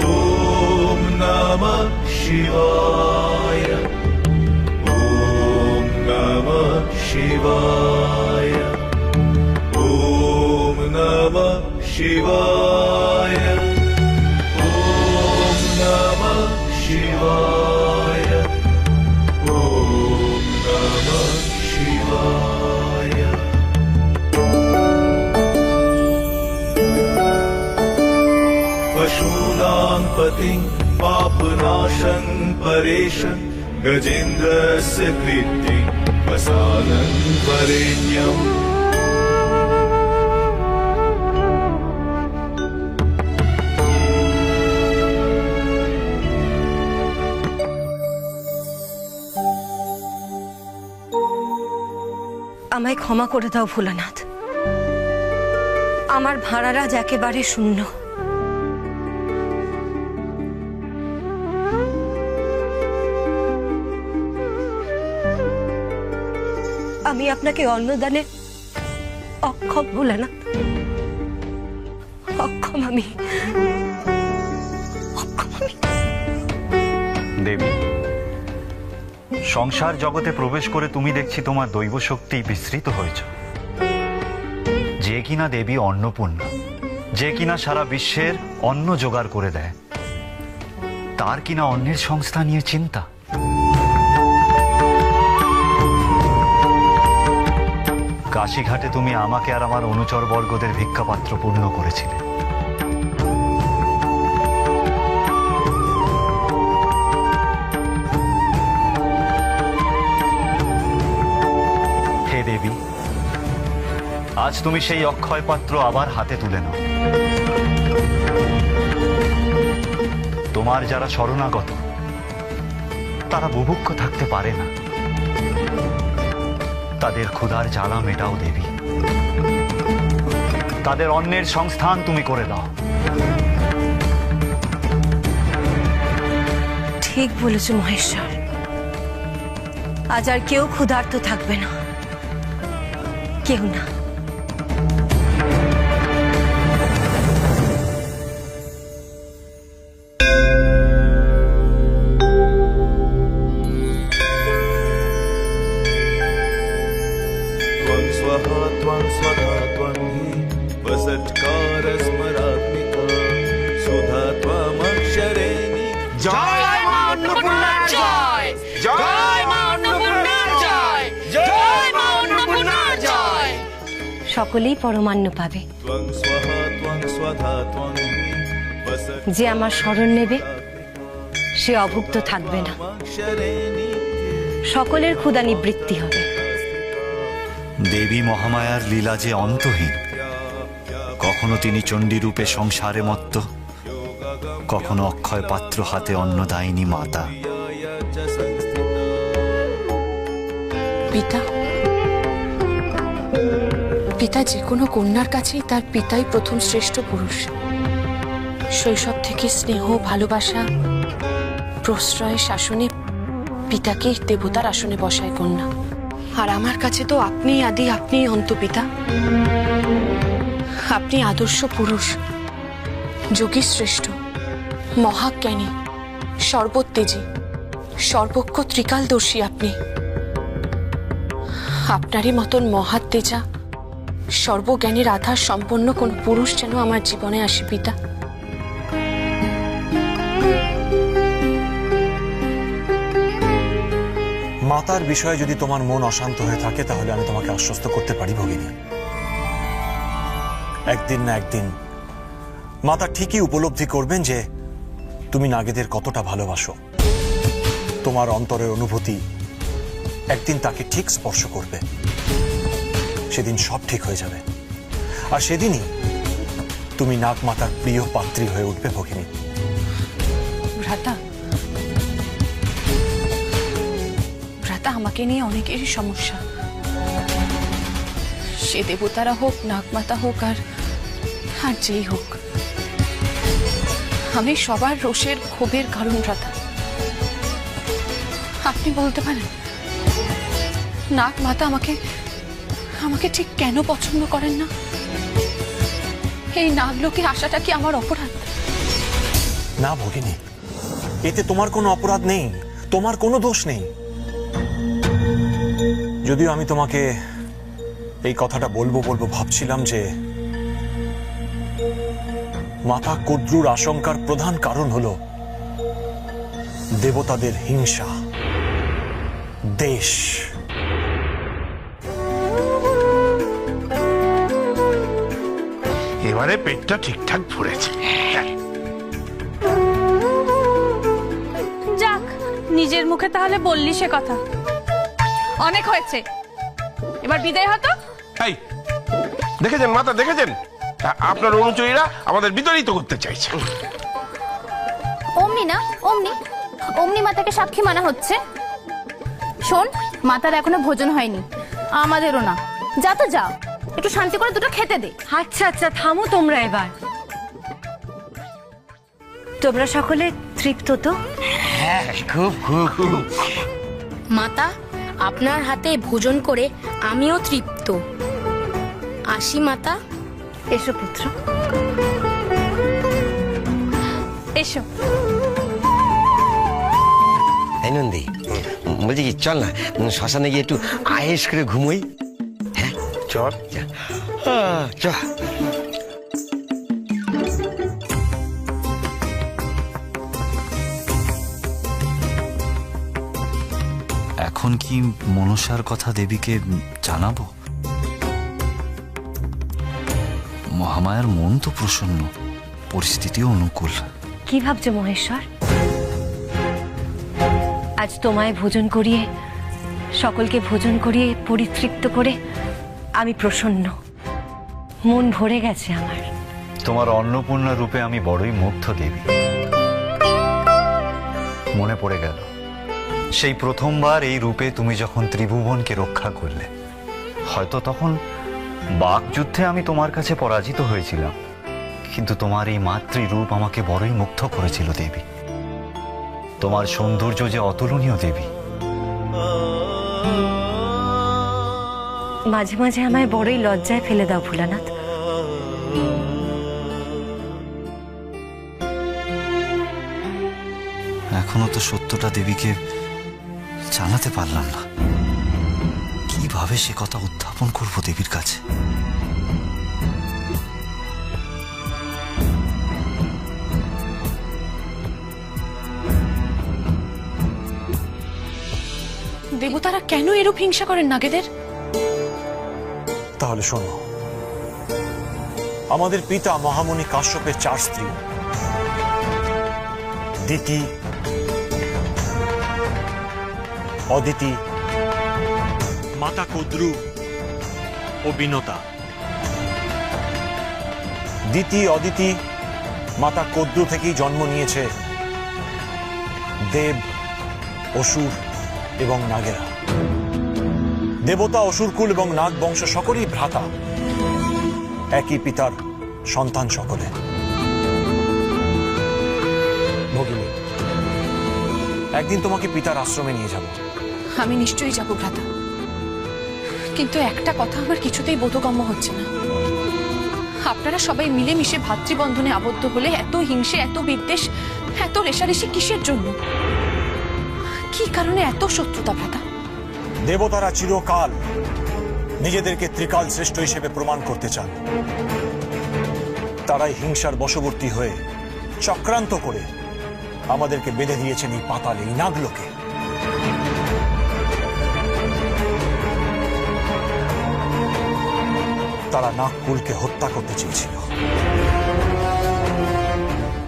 ওম নমঃ শিবায়, ওম নমঃ শিবায়, ওম নমঃ শিবায়, ওম নমঃ শিবায়, ওম নমঃ শিবায়। पशूनां पतिं पापनाशं परेशं गजेन्द्रस्य कीर्तिं वसानं वरेण्यम्। আমায় ক্ষমা করে দাও ভোলানাথ, আমার ভাড়ারাজ একেবারে শূন্য। আমি আপনাকে অন্নদানে অক্ষম ভোলানাথ, অক্ষম আমি। দেবী, সংসার জগতে প্রবেশ করে তুমি দেখছি তোমার দৈব শক্তি বিস্তৃত হয়েছ। যে কিনা দেবী অন্নপূর্ণা, যে কিনা সারা বিশ্বের অন্ন জোগাড় করে দেয়, তার কিনা অন্যের সংস্থা নিয়ে চিন্তা। কাশীঘাটে তুমি আমাকে আর আমার অনুচর বর্গদের ভিক্ষাপাত্র পূর্ণ করেছিলে। হে দেবী, আজ তুমি সেই অক্ষয় পাত্র আবার হাতে তুলে নাও। তোমার যারা শরণাগত, তারা বুভুক্ষ থাকতে পারে না। তাদের ক্ষুধার জ্বালা মেটাও দেবী, তাদের অন্যের সংস্থান তুমি করে দাও। ঠিক বলেছ মহেশ্বর, আজ আর কেউ ক্ষুধার্ত থাকবে না, কেউ না। সকলেই পরমান্ন পাবে। যে আমার শরণ নেবে সে অভুক্ত থাকবে না, সকলের ক্ষুধা নিবৃত্তি হবে। দেবী মহামায়ার লীলা যে অন্তহীন। কখনো তিনি চণ্ডী রূপে সংসারে মত্ত, কখনো অক্ষয় পাত্র হাতে অন্নদায়িনী মাতা। পিতা, পিতা যে কোনো কন্যার কাছেই তার পিতাই প্রথম শ্রেষ্ঠ পুরুষ। শৈশব থেকে স্নেহ ভালোবাসা প্রশ্রয় শাসনে পিতাকে দেবতার আসনে বসায় কন্যা। আর আমার কাছে তো আপনিই আদি, আপনিই অন্ত পিতা। আপনি আদর্শ পুরুষ, যোগী শ্রেষ্ঠ, মহাজ্ঞানী, সর্বোত্তেজী, সর্বজ্ঞ ত্রিকালদর্শী। আপনি আপনারই মতন মহাত্তেজা সর্বজ্ঞানীর আধার সম্পন্ন কোন পুরুষ যেন আমার জীবনে আসে পিতা। মাতার বিষয়ে যদি তোমার মন অশান্ত হয়ে থাকে তাহলে আমি তোমাকে আশ্বস্ত করতে পারি ভগিনী, একদিন না একদিন মাতা ঠিকই উপলব্ধি করবেন যে তুমি নাগেদের কতটা ভালোবাসো। তোমার অন্তরের অনুভূতি একদিন তাকে ঠিক স্পর্শ করবে, সেদিন সব ঠিক হয়ে যাবে। আর সেদিনই তুমি নাগ মাতার প্রিয় পাত্রী হয়ে উঠবে ভগিনী। ভ্রাতা, ভ্রাতা, আমাকে নিয়ে অনেকেরই সমস্যা। সে দেবতারা হোক, নাগমাতা হোক, আর যেই হোক, আমি সবার রোষের ক্ষোভের কারণ ভ্রাতা। আপনি বলতে পারেন নাগমাতা আমাকে ঠিক কেন পছন্দ করেন না? এই নাগলোকে আসাটা কি আমার অপরাধ? না ভগিনী, এতে তোমার কোনো অপরাধ নেই, তোমার কোনো দোষ নেই। যদিও আমি তোমাকে এই কথাটা বলবো ভাবছিলাম যে মাতা কদ্রুর আশঙ্কার প্রধান কারণ হলো দেবতাদের হিংসা, দেশ। এবারে পেটটা ঠিকঠাক ভরেছে। যাক, নিজের মুখে তাহলে বললি সে কথা। অনেক হয়েছে, এবার বিদায় হতো। এই দেখেছেন মাতা, দেখেছেন আপনার অনুচরীরা আমাদের বিতাড়িত করতে চাইছে। অমনি না, অমনি অমনি মাতাকে সাক্ষী মানা হচ্ছে। শোন, মাতার এখনো ভোজন হয়নি, আমাদেরও না। যা তো যা, একটু শান্তি করে দুটো খেতে দে। আচ্ছা আচ্ছা, থামো তোমরা এবার। তোমরা সকলে তৃপ্ত তো? হ্যাঁ, খুব খুব খুব। মাতা, আপনার হাতে ভোজন করে আমিও তৃপ্ত। আসি মাতা। এসো পুত্র, এসো। এই নন্দী, বলছি কি, চল না শ্মশানে গিয়ে একটু আয়েস করে ঘুমোই। হ্যাঁ চল। চ। এখন কি মনসার কথা দেবীকে জানাবো? মহামায়ার মন তো প্রসন্ন, পরিস্থিতিও অনুকূল। কি ভাবছো মহেশ্বর? আজ তোমায় ভোজন করিয়ে, সকলকে ভোজন করিয়ে পরিতৃপ্ত করে আমি প্রসন্ন, মন ভরে গেছে আমার। তোমার অন্নপূর্ণা রূপে আমি বড়ই মুগ্ধ দেবী। মনে পড়ে গেল সেই প্রথমবার এই রূপে তুমি যখন ত্রিভুবনকে রক্ষা করলে। হয়তো তখন বাকযুদ্ধে আমি তোমার কাছে পরাজিত হয়েছিলাম, কিন্তু তোমার এই মাতৃরূপ আমাকে বড়ই মুগ্ধ করেছিল দেবী। তোমার সৌন্দর্য যে অতুলনীয় দেবী। মাঝে মাঝে আমায় বড়ই লজ্জায় ফেলে দাও ভোলানাথ। এখনো তো সত্যটা দেবীকে জানাতে পারলাম না। কিভাবে সে কথা উত্থাপন করব দেবীর কাছে? দেবতারা কেন এরূপ হিংসা করেন নাগেদের? তাহলে শোনো, আমাদের পিতা মহামুনি কাশ্যপের 4 স্ত্রী, দিতি, অদিতি, মাতা কদ্রু ও বিনতা। দিতি, অদিতি, মাতা কদ্রু থেকেই জন্ম নিয়েছে দেব, অসুর এবং নাগেরা। দেবতা, অসুরকুল এবং নাগ বংশ সকলেই ভ্রাতা, একই পিতার সন্তান সকলে। ভগিনী, একদিন তোমাকে পিতার আশ্রমে নিয়ে যাব। আমি নিশ্চয়ই যাব ভ্রাতা, কিন্তু একটা কথা আমার কিছুতেই বোধগম্য হচ্ছে না। আপনারা সবাই মিলেমিশে ভাতৃবন্ধনে আবদ্ধ হলে এত হিংসে, এত বিদ্বেষ, এত রেষারেষি কিসের জন্য? কি কারণে এত শত্রুতা ভ্রাতা? দেবতারা চিরকাল নিজেদেরকে ত্রিকাল শ্রেষ্ঠ হিসেবে প্রমাণ করতে চান। তারাই হিংসার বশবর্তী হয়ে চক্রান্ত করে আমাদেরকে বেঁধে দিয়েছেন এই পাতালে, এই নাগলোকে। তারা নাগকুলকে হত্যা করতে চেয়েছিল,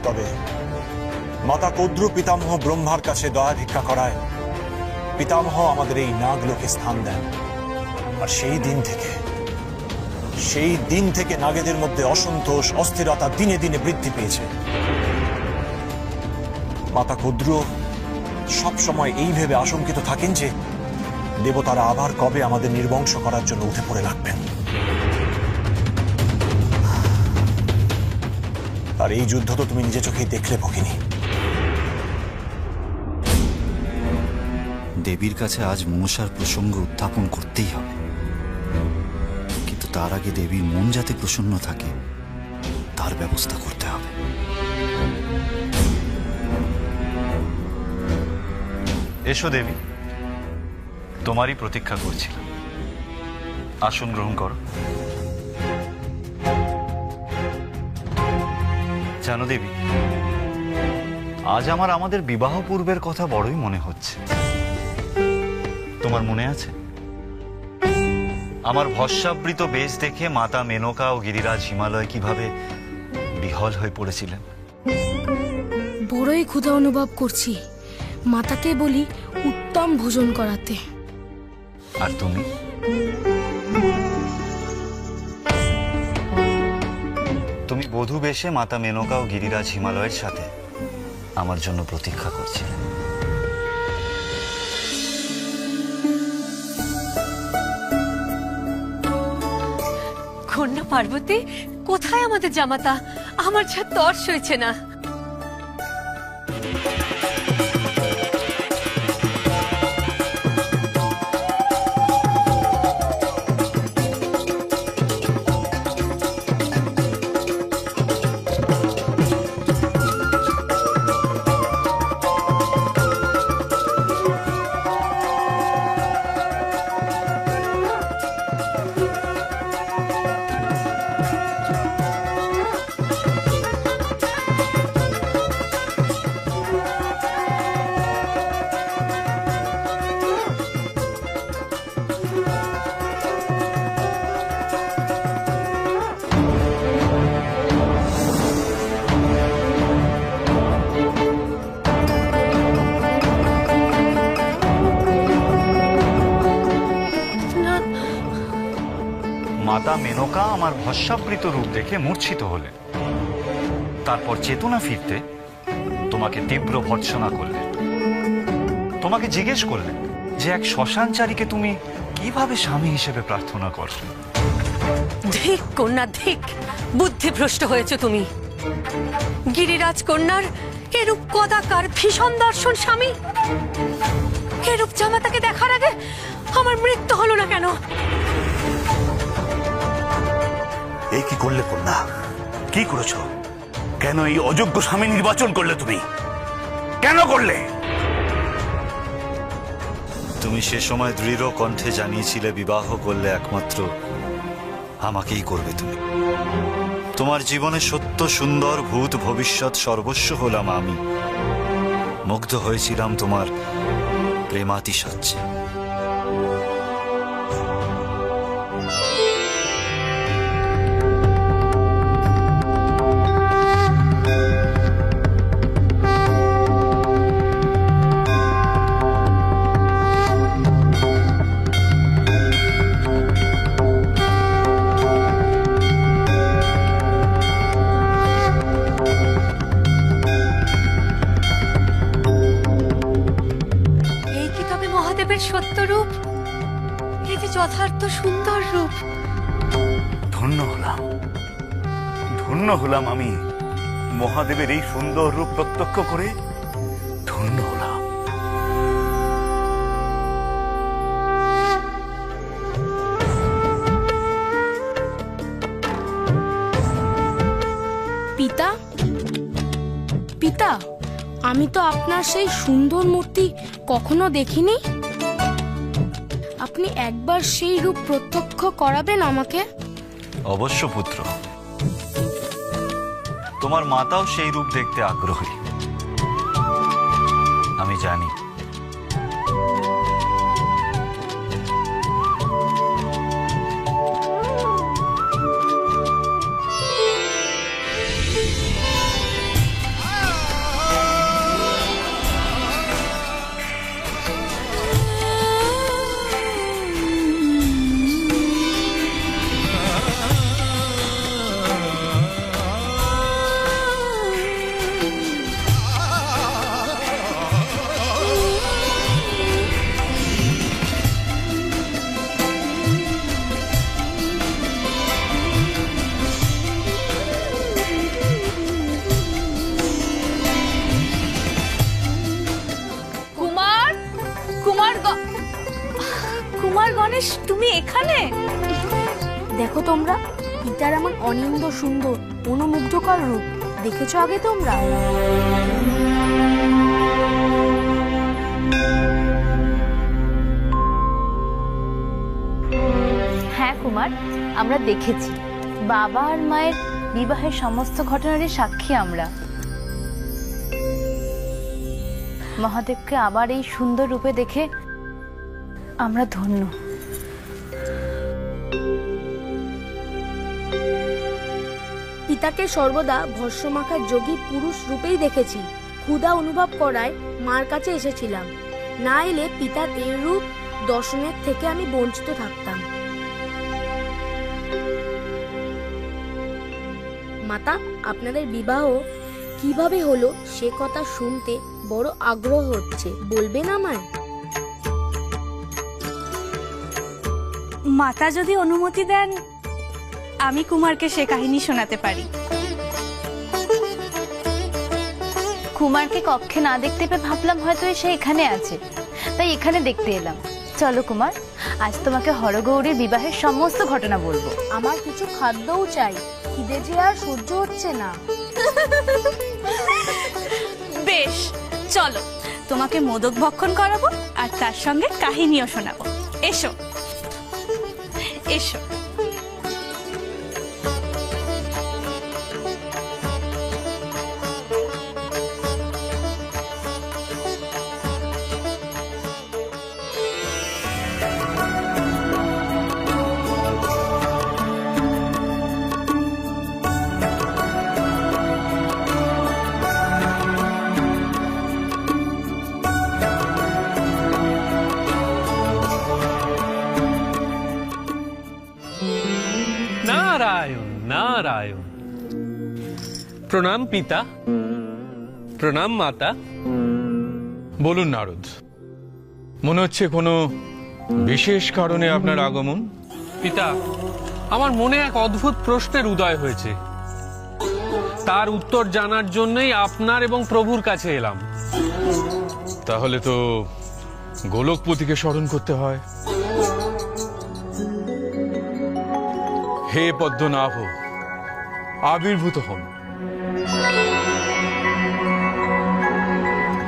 তবে মাতা কদ্রু পিতামহ ব্রহ্মার কাছে দয়া ভিক্ষা করায় পিতামহ আমাদের এই নাগলোকে স্থান দেন। আর সেই দিন থেকে নাগেদের মধ্যে অসন্তোষ, অস্থিরতা দিনে দিনে বৃদ্ধি পেয়েছে। মাতা কদ্রু সবসময় এই ভেবে আশঙ্কিত থাকেন যে দেবতারা আবার কবে আমাদের নির্বংশ করার জন্য উঠে পড়ে লাগবেন। আর এই যুদ্ধ তো তুমি নিজে চোখেই দেখলে ভগিনী। দেবীর কাছে আজ মনসার প্রসঙ্গ উত্থাপন করতেই হবে, কিন্তু তার আগে দেবীর মন যাতে প্রসন্ন থাকে তার ব্যবস্থা করতে হবে। এসো দেবী, তোমারই প্রতীক্ষা করছিলাম। আসন গ্রহণ করো। জানো দেবী, আজ আমাদের বিবাহ পূর্বের কথা বড়ই মনে হচ্ছে। তোমার মনে আছে আমার ভস্মাবৃত বেশ দেখে মাতা মেনকা ও গিরিরাজ হিমালয় কিভাবে বিহল হয়ে পড়েছিলেন? বড়ই ক্ষুধা অনুভব করছি, মাতাকে বলি উত্তম ভোজন করাতে। আর তুমি? তুমি বধূ বেশে মাতা মেনকা ও গিরিরাজ হিমালয়ের সাথে আমার জন্য প্রতীক্ষা করছিলে। কন্যা পার্বতী, কোথায় আমাদের জামাতা? আমার যা তর্স হয়েছে না। মাতা মেনকা আমার ভস্মাবৃত রূপ দেখে মূর্ছিত হলেন। তারপর চেতনা ফিরতে তোমাকে তীব্র ভর্ৎসনা করলেন। তোমাকে জিজ্ঞেস করলেন যে এক শ্মশানচারীকে তুমি কিভাবে স্বামী হিসেবে প্রার্থনা করো। ধিক কন্যা ধিক, বুদ্ধিভ্রষ্ট হয়েছে তুমি। গিরিরাজ কন্যার এরূপ কদাকার ভীষণ দর্শন স্বামী, এরূপ জামাতাকে দেখার আগে আমার মৃত্যু হলো না কেন? এই কি করলে কন্যা? কি করেছো? কেন এই অযোগ্য স্বামী নির্বাচন করলে? তুমি কেন করলে? তুমি সে সময় দৃঢ় কণ্ঠে জানিয়েছিলে বিবাহ করলে একমাত্র আমাকেই করবে তুমি। তোমার জীবনে সত্য, সুন্দর, ভূত, ভবিষ্যৎ সর্বস্ব হলাম আমি। মুগ্ধ হয়েছিলাম তোমার প্রেমাতিশয্যে। সত্য রূপ, এই যে যথার্থ সুন্দর রূপ। ধন্য হলাম আমি মহাদেবের এই সুন্দর রূপ প্রত্যক্ষ করে ধন্য হলাম। পিতা, পিতা, আমি তো আপনার সেই সুন্দর মূর্তি কখনো দেখিনি। আপনি একবার সেই রূপ প্রত্যক্ষ করাবেন আমাকে? অবশ্য পুত্র, তোমার মাতাও সেই রূপ দেখতে আগ্রহী, আমি জানি। কুমার গণেশ, তুমি এখানে? দেখো তোমরা, পিতার এমন অনিন্দ সুন্দর অনুমুগ্ধকর রূপ দেখেছো আগে তোমরা? হ্যাঁ কুমার, আমরা দেখেছি। বাবা আর মায়ের বিবাহের সমস্ত ঘটনারই সাক্ষী আমরা। মহাদেবকে আবার এই সুন্দর রূপে দেখে আমরা ধন্য। পিতাকে সর্বদা ভস্মমাখা যোগী পুরুষ রূপেই দেখেছি। ক্ষুধা অনুভব করায় মার কাছে এসেছিলাম, না এলে পিতার এই রূপ দর্শনের থেকে আমি বঞ্চিত থাকতাম। মাতা, আপনাদের বিবাহ কিভাবে হলো সে কথা শুনতে বড় আগ্রহ হচ্ছে, বলবেন আমায়? মাতা যদি অনুমতি দেন, আমি কুমারকে সে কাহিনী শোনাতে পারি। কুমারকে কক্ষে না দেখতে পেয়ে ভাবলাম হয়তো সে এখানে আছে, তাই এখানে দেখতে এলাম। চলো কুমার, আজ তোমাকে হরগৌরীর বিবাহের সমস্ত ঘটনা বলবো। আমার কিছু খাদ্যও চাই, খিদে যে আর সহ্য হচ্ছে না। বেশ, চলো, তোমাকে মোদক ভক্ষণ করাবো আর তার সঙ্গে কাহিনীও শোনাবো। এসো এসো। নারায়ণ নারায়ণ। প্রণাম পিতা, প্রণাম মাতা। বলুন নারদ, মনে হচ্ছে কোনো বিশেষ কারণে আপনার আগমন? পিতা, আমার মনে এক অদ্ভুত প্রশ্নের উদয় হয়েছে, তার উত্তর জানার জন্যই আপনার এবং প্রভুর কাছে এলাম। তাহলে তো গোলকপতিকে স্মরণ করতে হয়। হে পদ্মনাভ, আবির্ভূত হন।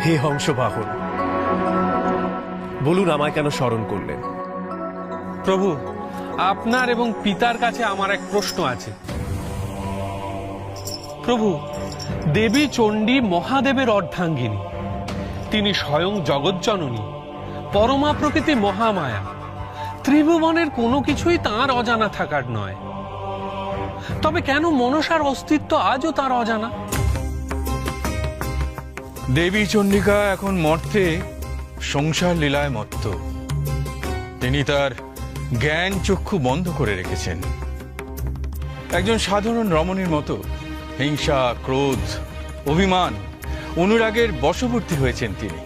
হে হংসবাহন, বলুন আমায় কেন স্মরণ করলেন? প্রভু, আপনার এবং পিতার কাছে আমার এক প্রশ্ন আছে। প্রভু, দেবী চণ্ডী মহাদেবের অর্ধাঙ্গিনী, তিনি স্বয়ং জগজ্জননী, পরমা প্রকৃতি মহামায়া। ত্রিভুবনের কোনো কিছুই তাঁর অজানা থাকার নয়, তবে কেন মনসার অস্তিত্ব আজও তার অজানা? দেবী চণ্ডিকা এখন মর্তে সংসার লীলায় মত্ত। তিনি তার জ্ঞান চক্ষু বন্ধ করে রেখেছেন। একজন সাধারণ রমণীর মতো হিংসা, ক্রোধ, অভিমান, অনুরাগের বশবর্তী হয়েছেন তিনি।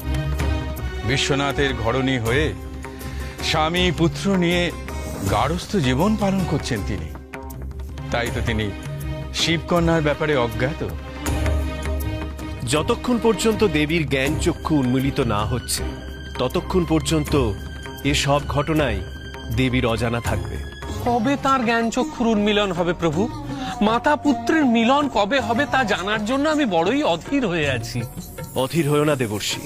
বিশ্বনাথের ঘরণী হয়ে স্বামী পুত্র নিয়ে গার্হস্থ্য জীবন পালন করছেন তিনি। তাই তো তিনি শিবকন্যার ব্যাপারে অজ্ঞাত। যতক্ষণ পর্যন্ত দেবীর জ্ঞান চক্ষু উন্মীলিত না হচ্ছে ততক্ষণ পর্যন্ত এসব ঘটনাই দেবীর অজানা থাকবে। কবে তার জ্ঞান চক্ষুর উন্মিলন হবে প্রভু? মাতা পুত্রের মিলন কবে হবে তা জানার জন্য আমি বড়ই অধীর হয়ে আছি। অধীর হয়েও না দেবর্ষি।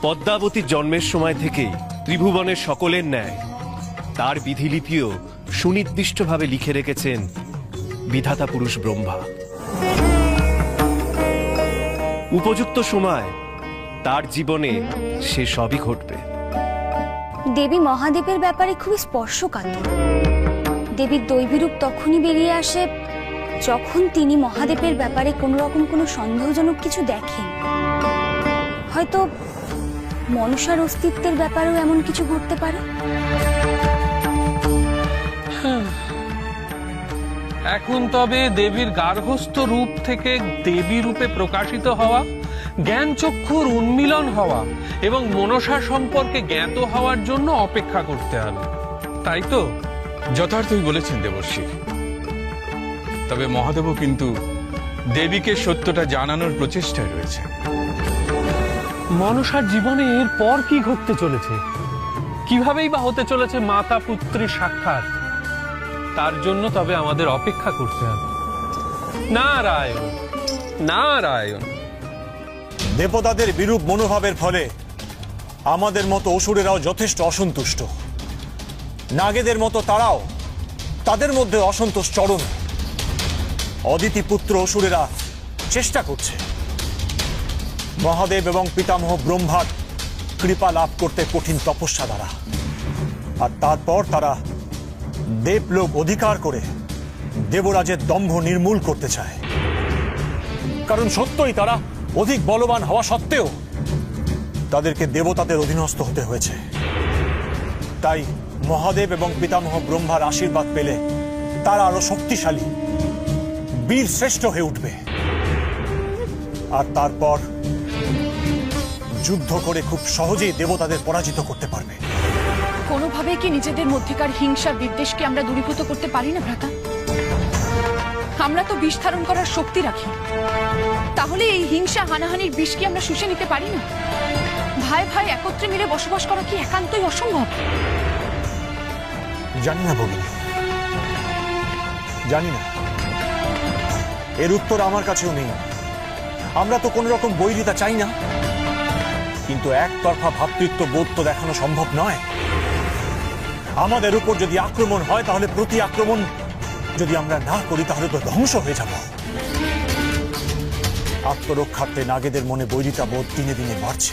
পদ্মাবতীর জন্মের সময় থেকেই ত্রিভুবনের সকলের ন্যায় তার বিধিলিপিও সুনির্দিষ্টভাবে লিখে রেখেছেন বিধাতা পুরুষ ব্রহ্মা। উপযুক্ত সময় তার জীবনে সে সবই ঘটবে। দেবী মহাদেবের ব্যাপারে খুবই স্পর্শকাতর। দেবীর দৈবীরূপ তখনই বেরিয়ে আসে যখন তিনি মহাদেবের ব্যাপারে কোনো রকম কোনো সন্দেহজনক কিছু দেখেন। হয়তো মনসার অস্তিত্বের ব্যাপারেও এমন কিছু ঘটতে পারে। এখন তবে দেবীর গার্হস্থ রূপ থেকে দেবী রূপে প্রকাশিত হওয়া, জ্ঞান চক্ষুর উন্মিলন হওয়া এবং মনসা সম্পর্কে জ্ঞাত হওয়ার জন্য অপেক্ষা করতে হবে, তাই তো? যথার্থই বলেছেন দেবর্ষি। তবে মহাদেবও কিন্তু দেবীকে সত্যটা জানানোর প্রচেষ্টায় রয়েছে। মনসার জীবনে এর পর কি ঘটতে চলেছে, কিভাবেই বা হতে চলেছে মাতা পুত্রীর সাক্ষাৎ, তার জন্য তবে আমাদের অপেক্ষা করতে হবে। নারায়ণ নারায়ণ। দেবতাদের বিরূপ মনোভাবের ফলে আমাদের মতো অসুরেরাও যথেষ্ট অসন্তুষ্ট। নাগেদের মতো তারাও, তাদের মধ্যে অসন্তোষ চরম। অদিতি পুত্র অসুরেরা চেষ্টা করছে মহাদেব এবং পিতামহ ব্রহ্মার কৃপা লাভ করতে কঠিন তপস্যা দ্বারা, আর তারপর তারা দেবলোক অধিকার করে দেবরাজের দম্ভ নির্মূল করতে চায়। কারণ সত্যই তারা অধিক বলবান হওয়া সত্ত্বেও তাদেরকে দেবতাদের অধীনস্থ হতে হয়েছে। তাই মহাদেব এবং পিতামহ ব্রহ্মার আশীর্বাদ পেলে তারা আরো শক্তিশালী, বীর শ্রেষ্ঠ হয়ে উঠবে, আর তারপর যুদ্ধ করে খুব সহজেই দেবতাদের পরাজিত করতে পারবে। কোনোভাবে কি নিজেদের মধ্যেকার হিংসা বিদ্বেষকে আমরা দূরীভূত করতে পারি না ভ্রাতা? আমরা তো বিষ ধারণ করার শক্তি রাখি, তাহলে এই হিংসা হানাহানির বিষ কি আমরা শুষে নিতে পারি না? ভাই ভাই একত্রে মিলে বসবাস করা কি একান্তই অসম্ভব? জানি না ভগিনী, জানি না। এর উত্তর আমার কাছেও নেই। আমরা তো কোন রকম বৈরিতা চাই না, কিন্তু একতরফা ভ্রাতৃত্ব বোধ তো দেখানো সম্ভব নয়। আমাদের উপর যদি আক্রমণ হয় তাহলে প্রতি আক্রমণ যদি আমরা না করি তাহলে তো ধ্বংস হয়ে যাব। আত্মরক্ষার্থে নাগেদের মনে বৈরিতা বোধ দিনে দিনে বাড়ছে।